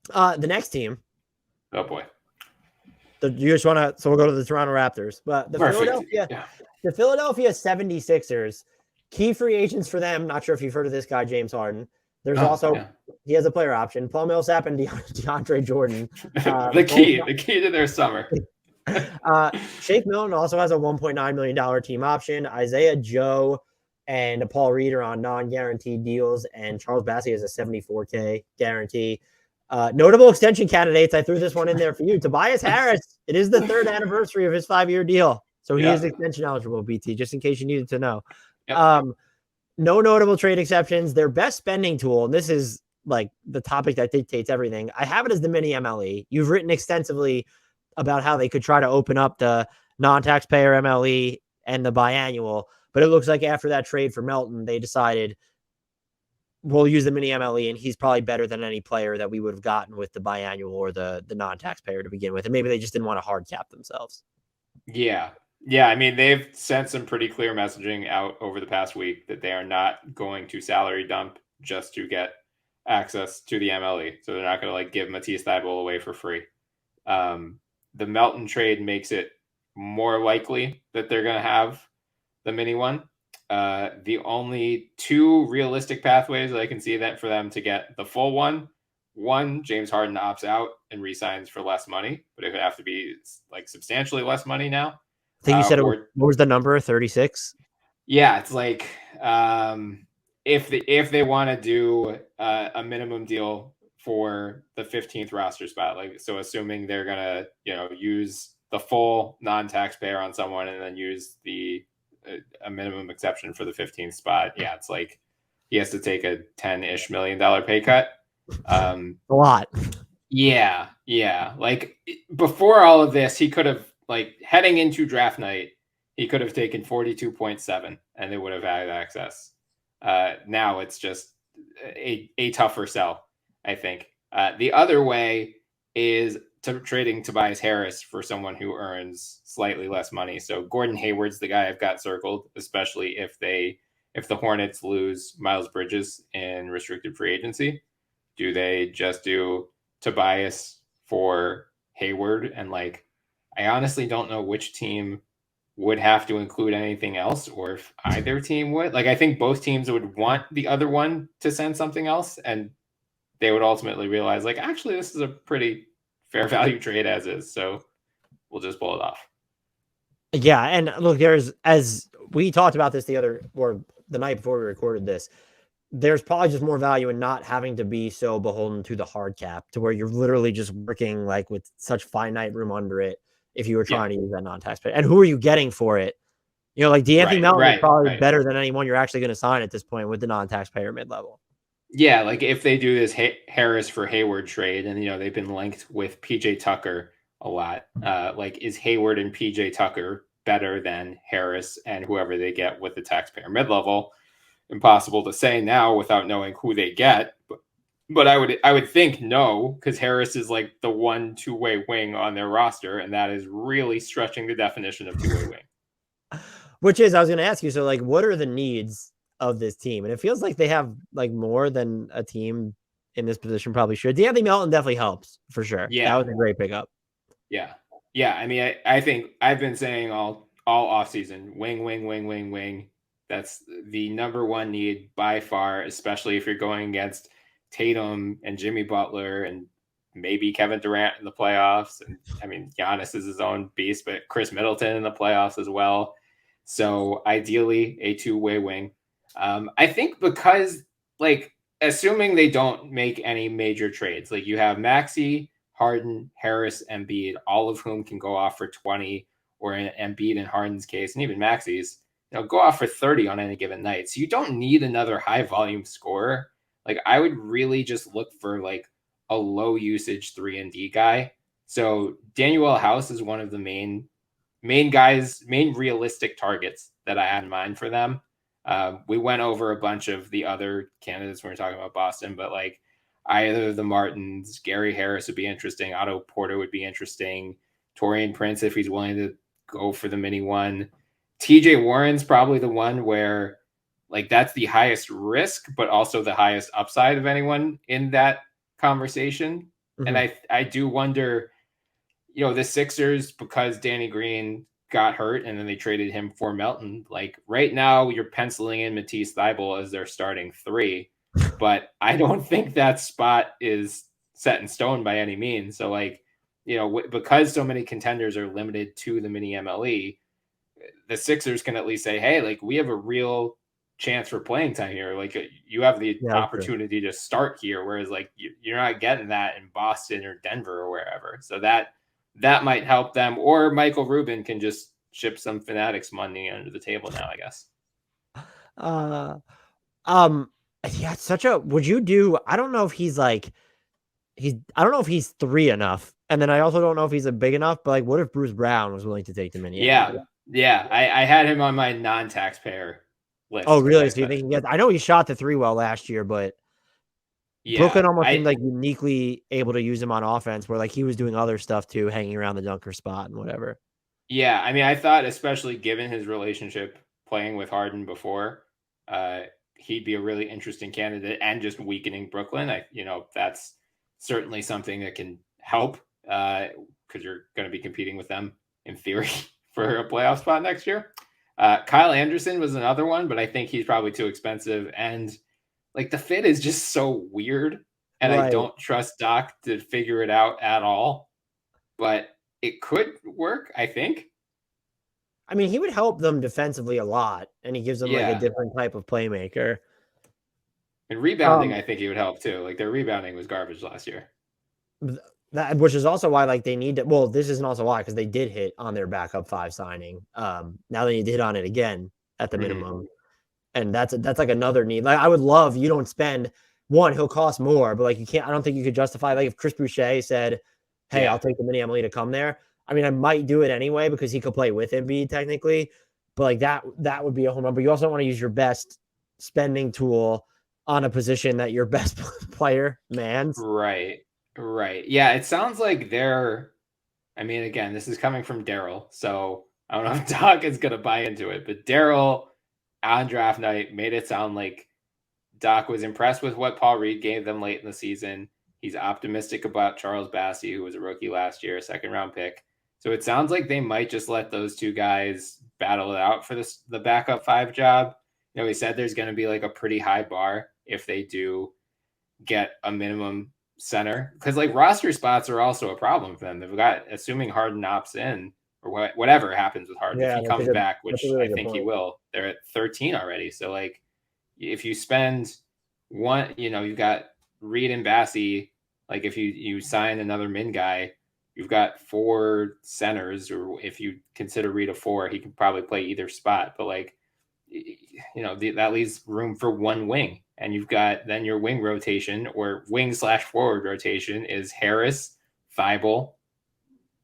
The next team. Oh boy. You just want to, so we'll go to the Toronto Raptors, but Perfect. Yeah. The Philadelphia 76ers, key free agents for them. Not sure if you've heard of this guy, James Harden. There's Oh, also, yeah. he has a player option, Paul Millsap and DeAndre Jordan. The key to their summer. Shake Milton also has a $1.9 million team option. Isaiah Joe and Paul Reed are on non-guaranteed deals, and Charles Bassey has a $74K guarantee. Notable extension candidates. I threw this one in there for you. Tobias Harris. It is the third anniversary of his 5-year deal. So he is extension eligible, BT, just in case you needed to know. Yep. No notable trade exceptions. Their best spending tool, and this is like the topic that dictates everything. I have it as the mini MLE. You've written extensively about how they could try to open up the non-taxpayer MLE and the biannual, but it looks like after that trade for Melton, they decided we'll use the mini MLE, and he's probably better than any player that we would have gotten with the biannual or the non-taxpayer to begin with. And maybe they just didn't want to hard cap themselves. Yeah. Yeah. I mean, they've sent some pretty clear messaging out over the past week that they are not going to salary dump just to get access to the MLE. So they're not going to like give Matisse Thybulle away for free. The Melton trade makes it more likely that they're going to have the mini one. The only two realistic pathways that I can see that for them to get the full one, James Harden opts out and resigns for less money, but it would have to be like substantially less money now. I think you said what was the number? 36? Yeah, it's like if they want to do a minimum deal for the 15th roster spot, like so assuming they're gonna use the full non-taxpayer on someone and then use a minimum exception for the 15th spot. Yeah, it's like he has to take a $10-ish million pay cut. A lot. Yeah. Like before all of this, he could have like heading into draft night, he could have taken 42.7 and they would have had access. Now it's just a tougher sell, I think. The other way is trading Tobias Harris for someone who earns slightly less money. So Gordon Hayward's the guy I've got circled, especially if the Hornets lose Miles Bridges in restricted free agency. Do they just do Tobias for Hayward? And like, I honestly don't know which team would have to include anything else or if either team would. Like, I think both teams would want the other one to send something else, and they would ultimately realize, like, actually, this is a pretty fair value trade as is. So we'll just pull it off. Yeah. And look, as we talked about this the night before we recorded this, there's probably just more value in not having to be so beholden to the hard cap to where you're literally just working like with such finite room under it if you were trying to use that non-taxpayer. And who are you getting for it? Like D'Anthony Melton is probably better than anyone you're actually going to sign at this point with the non-taxpayer mid-level. Yeah, like if they do this Harris for Hayward trade, and they've been linked with PJ Tucker a lot. Like, is Hayward and PJ Tucker better than Harris and whoever they get with the taxpayer mid-level? Impossible to say now without knowing who they get, but I would think no, because Harris is like the one two-way wing on their roster, and that is really stretching the definition of two-way wing. Which is, I was going to ask you, so like, what are the needs of this team? And it feels like they have like more than a team in this position probably should. D'Anthony Melton definitely helps for sure. Yeah, that was a great pickup. Yeah. I mean, I think I've been saying all offseason, wing. That's the number one need by far, especially if you're going against Tatum and Jimmy Butler and maybe Kevin Durant in the playoffs. And I mean, Giannis is his own beast, but Chris Middleton in the playoffs as well. So ideally a two-way wing. I think because like, assuming they don't make any major trades, like you have Maxey, Harden, Harris, Embiid, all of whom can go off for 20, or in Embiid and Harden's case, and even Maxey's, go off for 30 on any given night. So you don't need another high volume scorer. Like, I would really just look for like a low usage 3-and-D guy. So Daniel House is one of the main realistic targets that I had in mind for them. We went over a bunch of the other candidates when we were talking about Boston, but like either the Martins, Gary Harris would be interesting. Otto Porter would be interesting. Taurean Prince, if he's willing to go for the mini one. TJ Warren's probably the one where like that's the highest risk, but also the highest upside of anyone in that conversation. And Mhm. I do wonder, the Sixers, because Danny Green got hurt and then they traded him for Melton. Like right now, you're penciling in Matisse Thybulle as their starting three, but I don't think that spot is set in stone by any means. So like, because so many contenders are limited to the mini MLE, the Sixers can at least say, hey, like we have a real chance for playing time here. Like you have the Yeah, that's true. opportunity to start here, whereas like you're not getting that in Boston or Denver or wherever. So that might help them. Or Michael Rubin can just ship some Fanatics money under the table now, I guess. Uh, um, yeah, it's such a. Would you do? I don't know if he's like I don't know if he's 3 enough, and then I also don't know if he's a big enough. But like, what if Bruce Brown was willing to take the mini MLE? Yeah. I had him on my non-taxpayer Oh, list because really? I So you thought, think he gets? I know he shot the 3 well last year, but yeah, Brooklyn almost seemed like uniquely able to use him on offense, where like he was doing other stuff too, hanging around the dunker spot and whatever. Yeah, I mean, I thought, especially given his relationship playing with Harden before, uh, he'd be a really interesting candidate, and just weakening Brooklyn. That's certainly something that can help because you're going to be competing with them in theory for a playoff spot next year. Kyle Anderson was another one, but I think he's probably too expensive, and like the fit is just so weird, and I Right. don't trust Doc to figure it out at all. But it could work, I think. I mean, he would help them defensively a lot, and he gives them like a Yeah. different type of playmaker. And rebounding, Um, I think he would help too. Like their rebounding was garbage last year. that which is also why like they need to. Well, this isn't also why because they did hit on their backup 5 signing. Now they need to hit on it again at the Mm-hmm. minimum. And that's like another need. Like I would love you don't spend one, he'll cost more, but like you can't. I don't think you could justify like if Chris Boucher said, "Hey, I'll Yeah. take the mini Emily to come there." I mean, I might do it anyway because he could play with Embiid technically, but like that would be a home run. But you also don't want to use your best spending tool on a position that your best player mans. Right. Right. Yeah. It sounds like they're, I mean, again, this is coming from Daryl. So I don't know if Doc is going to buy into it, but Daryl on draft night made it sound like Doc was impressed with what Paul Reed gave them late in the season. He's optimistic about Charles Bassey, who was a rookie last year, a second round pick. So it sounds like they might just let those two guys battle it out for the backup 5 job. He said there's going to be like a pretty high bar if they do get a minimum center, because like roster spots are also a problem for them. They've got, assuming Harden opts in or whatever happens with Harden, if Yeah, he comes back, that's a which really I good think he point. will, they're at 13 already. So like if you spend one, you've got Reed and Bassey. Like if you sign another min guy, you've got 4 centers, or if you consider Reed a 4, he can probably play either spot. But like, that leaves room for one wing, and you've got then your wing rotation, or wing/forward rotation, is Harris, Thibault,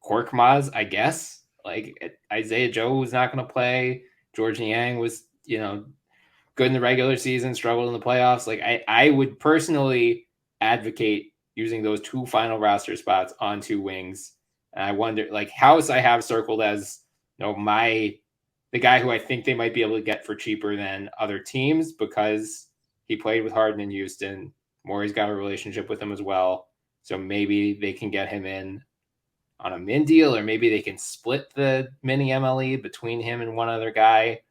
Korkmaz, I guess. Like Isaiah Joe was not going to play. George Niang was, good in the regular season, struggled in the playoffs. Like I would personally advocate using those 2 final roster spots on 2 wings. And I wonder, like, House I have circled as, the guy who I think they might be able to get for cheaper than other teams, because he played with Harden in Houston. Morey's got a relationship with him as well. So maybe they can get him in on a min deal, or maybe they can split the mini MLE between him and one other guy.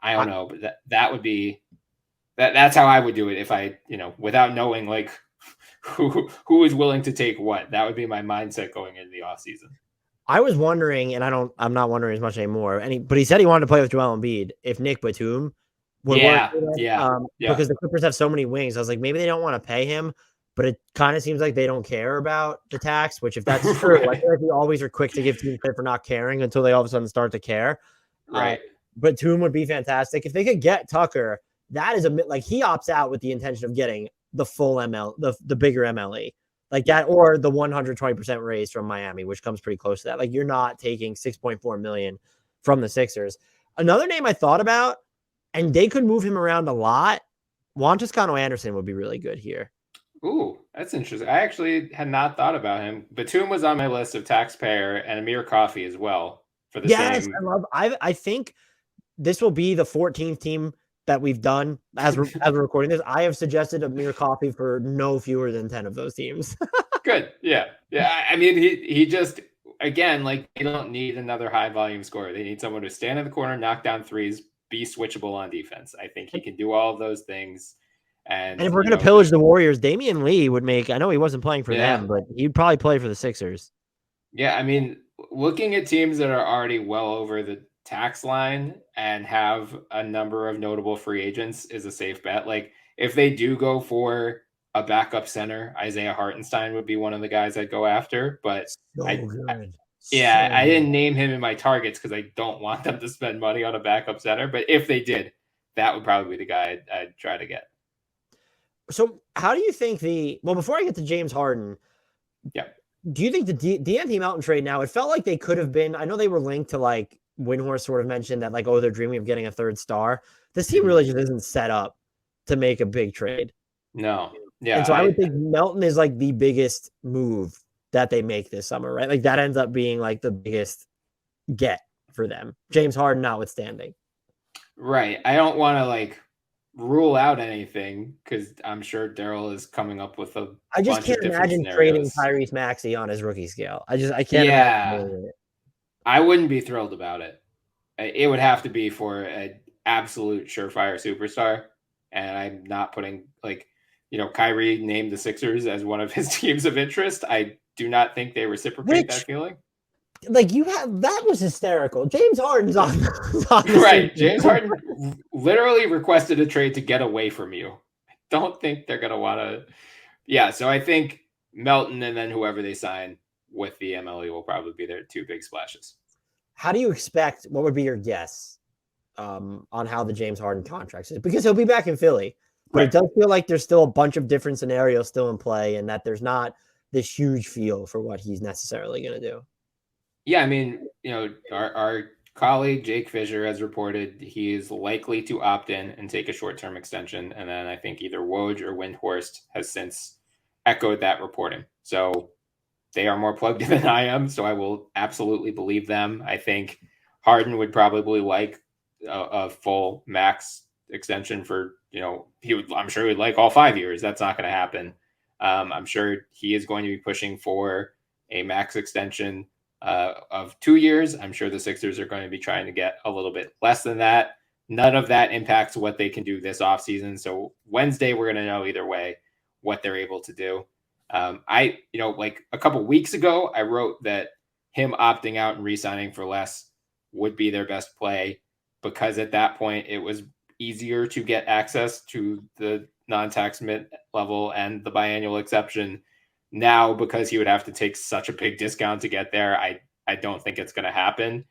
I don't know, but that would be that's how I would do it if I, without knowing like who is willing to take what. That would be my mindset going into the off season. I was wondering, and I'm not wondering as much anymore. But he said he wanted to play with Joel Embiid if Nick Batum would work Yeah, for them, yeah, yeah. because the Clippers have so many wings. I was like, maybe they don't want to pay him, but it kind of seems like they don't care about the tax. Which, if that's true, I Right, feel like we always are quick to give teams credit for not caring until they all of a sudden start to care. Uh, right. Batum would be fantastic if they could get Tucker. That is like he opts out with the intention of getting the full the bigger MLE like that, or the 120% raise from Miami, which comes pretty close to that. Like you're not taking 6.4 million from the Sixers. Another name I thought about, and they could move him around a lot. Juan Toscano Anderson would be really good here. Ooh, that's interesting. I actually had not thought about him. Batum was on my list of taxpayer, and Amir Coffey as well, for the Yes, same. I think this will be the 14th team that we've done as we're recording this. I have suggested Amir Coffey for no fewer than 10 of those teams. Good. Yeah. Yeah. I mean, he just, again, like, they don't need another high volume scorer. They need someone to stand in the corner, knock down threes, be switchable on defense. I think he can do all of those things. And And, if we're gonna pillage the Warriors, Damian Lee would make. I know he wasn't playing for them, but he'd probably play for the Sixers. Yeah, I mean, looking at teams that are already well over the tax line and have a number of notable free agents is a safe bet. Like, if they do go for a backup center, Isaiah Hartenstein would be one of the guys I'd go after. But So good. yeah, So I didn't good. name him in my targets because I don't want them to spend money on a backup center. But if they did, that would probably be the guy I'd try to get. So, how do you think before I get to James Harden, Yeah. do you think the D'Anthony Melton trade now, it felt like they could have been, I know they were linked to like Windhorst sort of mentioned that like, oh, they're dreaming of getting a third star. This team really just isn't set up to make a big trade. No. Yeah. And so I would think Melton is like the biggest move that they make this summer, right? Like that ends up being like the biggest get for them. James Harden notwithstanding. Right. I don't want to like rule out anything because I'm sure Daryl is coming up with a I just bunch can't of different imagine trading scenarios. Tyrese Maxey on his rookie scale. I can't Yeah, imagine it. I wouldn't be thrilled about it. It would have to be for an absolute surefire superstar, and I'm not putting like, Kyrie named the Sixers as one of his teams of interest. I do not think they reciprocate that feeling. Like that was hysterical. James Harden's on the Right. Sixers. James Harden literally requested a trade to get away from you. I don't think they're gonna want to. Yeah, so I think Melton and then whoever they sign with the MLE will probably be their two big splashes. How do you expect? What would be your guess on how the James Harden contract is? Because he'll be back in Philly, but it does feel like there's still a bunch of different scenarios still in play, and that there's not this huge feel for what he's necessarily going to do. Yeah, I mean, our colleague Jake Fisher has reported he is likely to opt in and take a short-term extension, and then I think either Woj or Windhorst has since echoed that reporting. So they are more plugged in than I am, so I will absolutely believe them. I think Harden would probably like a full max extension for, I'm sure he'd like all 5 years. That's not going to happen. I'm sure he is going to be pushing for a max extension of 2 years. I'm sure the Sixers are going to be trying to get a little bit less than that. None of that impacts what they can do this offseason. So Wednesday, we're going to know either way what they're able to do. Like a couple weeks ago, I wrote that him opting out and re-signing for less would be their best play because at that point it was easier to get access to the non-tax mid-level and the biannual exception. Now, because he would have to take such a big discount to get there, I don't think it's going to happen.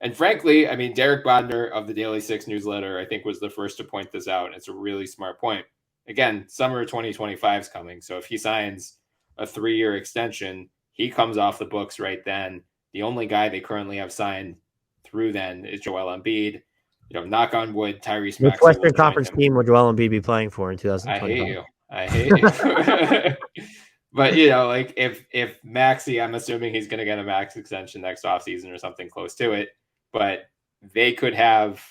And frankly, I mean, Derek Bodner of the Daily Six newsletter, I think, was the first to point this out. It's a really smart point. Again, summer 2025 is coming. So if he signs a 3-year extension, he comes off the books right then. The only guy they currently have signed through then is Joel Embiid. Knock on wood, Tyrese Maxey. Which Western Conference team would Joel Embiid be playing for in 2025? I hate you. But like if Maxey, I'm assuming he's going to get a max extension next offseason or something close to it. But they could have.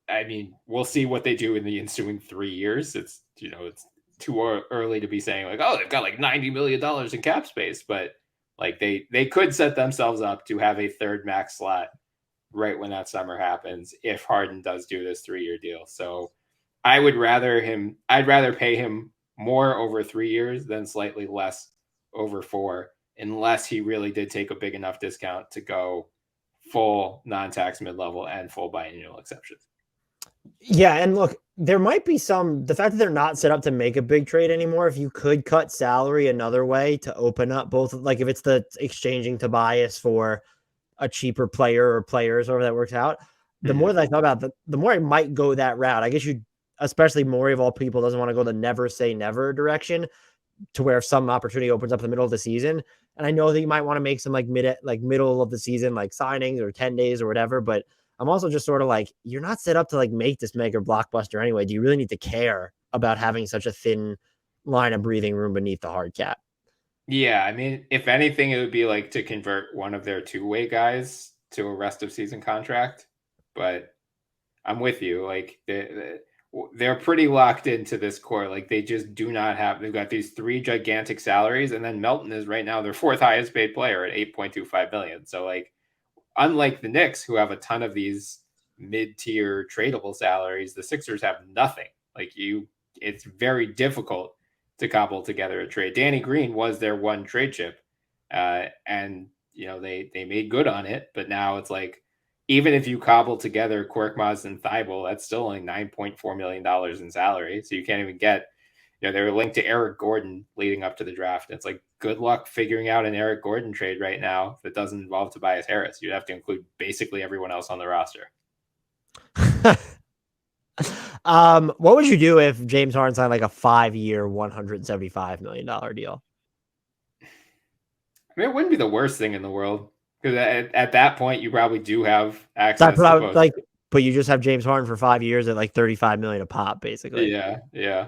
I mean, we'll see what they do in the ensuing 3 years. It's too early to be saying like, oh, they've got like $90 million in cap space, but like they could set themselves up to have a third max slot right when that summer happens if Harden does do this 3-year deal. So I'd rather pay him more over 3 years than slightly less over 4, unless he really did take a big enough discount to go full non-tax mid-level and full biannual exception. Yeah, and look, there might be the fact that they're not set up to make a big trade anymore. If you could cut salary another way to open up both, like if it's the exchanging Tobias for a cheaper player or players, or that works out, the more that I thought about it, the more I might go that route. I guess especially Morey of all people doesn't want to go the never say never direction, to where if some opportunity opens up in the middle of the season. And I know that you might want to make some middle of the season, like signings or 10 days or whatever, but I'm also just sort of like, you're not set up to like make this mega blockbuster anyway. Do you really need to care about having such a thin line of breathing room beneath the hard cap? Yeah, I mean, if anything, it would be like to convert one of their two-way guys to a rest of season contract. But I'm with you. Like they're pretty locked into this core. Like they just do not have. They've got these 3 gigantic salaries, and then Melton is right now their 4th highest paid player at $8.25 million. So like, unlike the Knicks, who have a ton of these mid-tier tradable salaries, the Sixers have nothing. Like it's very difficult to cobble together a trade. Danny Green was their one trade chip, and they made good on it. But now it's like, even if you cobble together Korkmaz and Thibault, that's still only $9.4 million in salary. So you can't even get, they were linked to Eric Gordon leading up to the draft. It's like, good luck figuring out an Eric Gordon trade right now that doesn't involve Tobias Harris. You'd have to include basically everyone else on the roster. What would you do if James Harden signed like a 5-year, $175 million deal? I mean, it wouldn't be the worst thing in the world, because at that point you probably do have access to both. But you just have James Harden for 5 years at like $35 million a pop, basically. Yeah.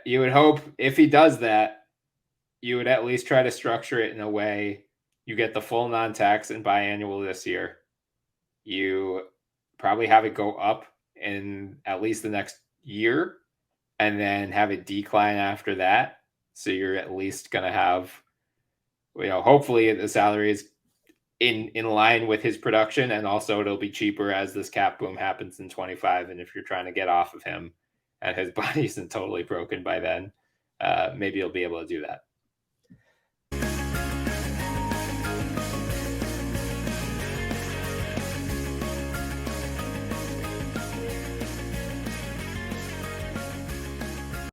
You would hope if he does that, you would at least try to structure it in a way you get the full non-tax and biannual this year. You probably have it go up in at least the next year, and then have it decline after that. So you're at least going to have, hopefully the salary is in line with his production, and also it'll be cheaper as this cap boom happens in 25. And if you're trying to get off of him and his body isn't totally broken by then, maybe you'll be able to do that.